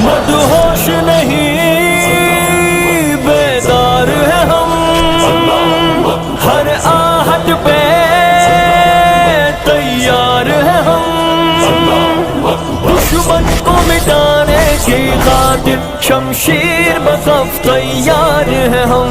مدہوش نہیں بیدار ہے ہم، ہر آہٹ پہ تیار ہے ہم، دشمن کو مٹانے کی خاطر شمشیر بکف تیار ہے ہم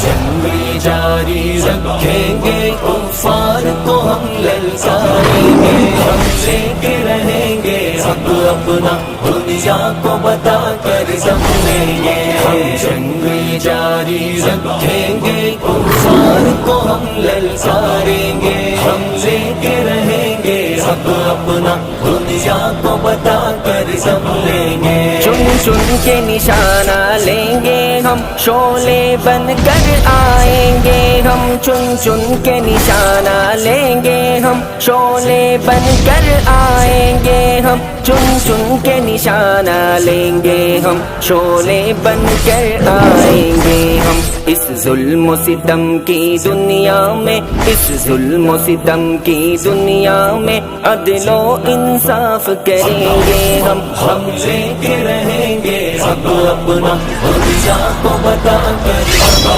جنگ جاری رکھیں گے، کفار کو ہم للکاریں گے، ہم لے کے رہیں گے حق اپنا، دنیا کو بتا کر سب لیں گے، ہم جنگ جاری رکھیں گے، کفار کو ہم للکاریں گے، ہم لے کے رہیں گے حق اپنا، دنیا کو بتا کر سب لیں گے، چن چن کے نشانہ لیں گے ہم، شعلے بن کر آئیں گے ہم، چن چن کے نشانہ لیں گے ہم، شعلے بن کر آئیں گے ہم، چن چن کے نشانہ لیں گے ہم، شعلے بن کر آئیں گے ہم، اس ظلم و ستم کی دنیا میں، اس ظلم و ستم کی دنیا میں عدل و انصاف کریں گے ہم لے کے رہیں گے حق اپنا، دنیا کو بتا کر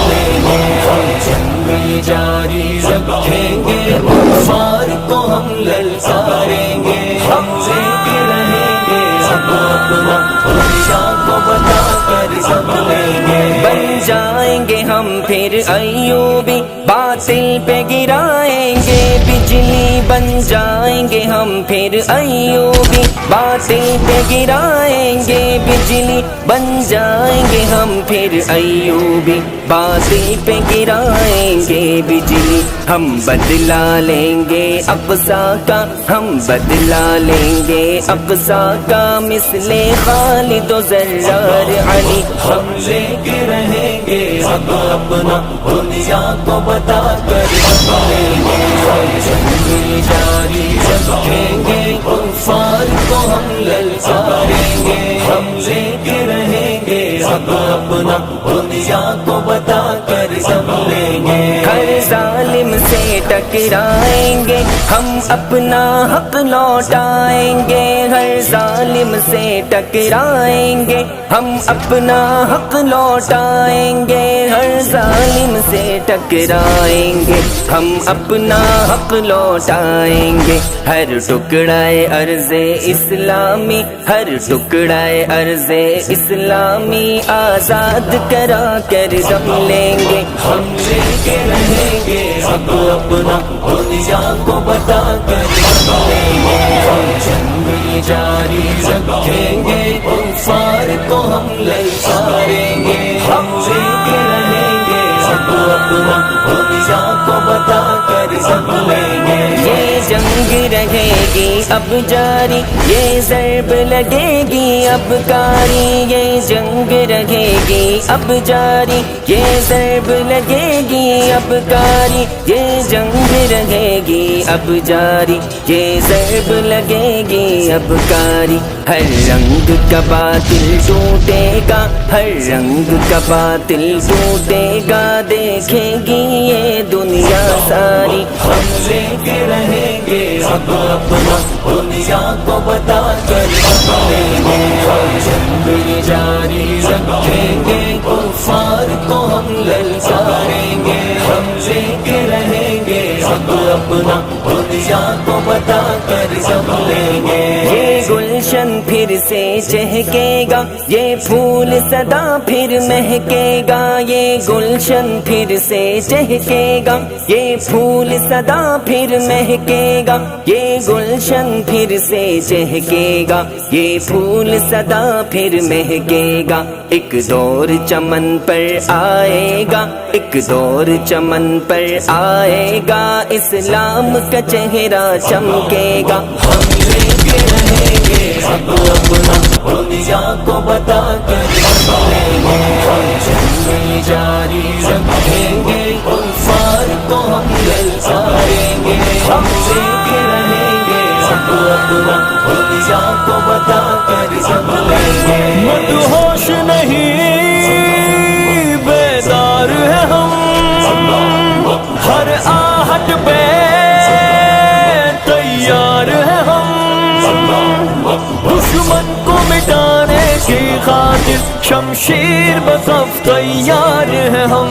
لیں گے، ہم جنگ جاری رکھیں گے، کفار کو ہم للکاریں گے، ہم لے کے رہیں گے حق اپنا، دنیا کو بتا کر سب لیں گے، بن جائیں گے ہم پھر ایوبی، باطل پہ گرائیں گے بجلی، بن جائیں گے ہم پھر ایوبی، باطل پہ گرائیں گے بجلی، بن جائیں گے ہم پھر ایوبی، باطل پہ گرائیں گے بجلی، ہم بدلا لیں گے اقصی کا، ہم بدلا لیں گے اقصی کا، مثل خالد و زرار علی، ہم لے کے رہیں گے حق اپنا، دنیا کو بتا کر لیں گے، ہم جنگ جاری رکھیں گے، کفار کو ہم للکاریں گے، ہم لے کے رہیں گے حق اپنا، دنیا کو بتا کر سب لیں گے، ہر ظالم سے ٹکرائیں گے ہم، اپنا حق لوٹائیں گے، ہر ظالم سے ٹکرائیں گے ہم، اپنا حق لوٹائیں گے، ہر ظالم سے ٹکرائیں گے ہم، اپنا حق لوٹائیں گے، ہر ٹکڑا ارض اسلامی، ہر ٹکڑا ارض اسلامی آزاد کرا کر دم لیں گے، ہم لے کے رہیں گے حق اپنا، دنیا کو بتا کر لیں گے، ہم جنگ جاری رکھیں گے، کفار کو ہم للکاریں گے، ہم لے کے رہیں گے حق اپنا، دنیا کو بتا کر سب لیں گے، یہ جنگ رہے گی اب جاری، یہ ضرب لگے گی اب کاری، یہ جنگ رہے گی اب جاری، یہ ضرب لگے گی اب کاری، یہ جنگ رہے گی اب جاری، یہ ضرب لگے گی اب کاری، ہر رنگ کا باطل ٹوٹے گا، ہر رنگ کا باطل ٹوٹے گا، دیکھے گی یہ دنیا ساری، ہم لے کے رہیں گے حق اپنا، دنیا کو بتا کر لیں گے، ہم جنگ جاری رکھیں گے، کفار کو ہم للکاریں گے، ہم لے کے رہیں گے حق اپنا، دنیا کو بتا کر سب لیں گے، یہ گلشن پھر سے چہکے گا، یہ پھول صدا پھر مہکے گا، یہ گلشن پھر سے چہکے گا، یہ پھول صدا پھر مہکے گا، یہ گلشن پھر سے چہکے گا، یہ پھول صدا پھر مہکے گا، ایک دور چمن پر آئے گا، ایک دور چمن پر آئے گا، اسلام کا چہرہ چمکے گا، ہم لے کے رہیں گے حق اپنا، دنیا کو بتا کر لیں گے، ہم جنگ جاری رکھیں گے، کفار کو ہم للکاریں گے، ہم لے کے رہیں گے حق اپنا، دنیا کو بتا کر سب لیں گے، مدہوش نہیں بیدار ہے ہم، ہر آہٹ پہ دشمن کو مٹانے کی خاطر شمشیر بکف تیار ہیں ہم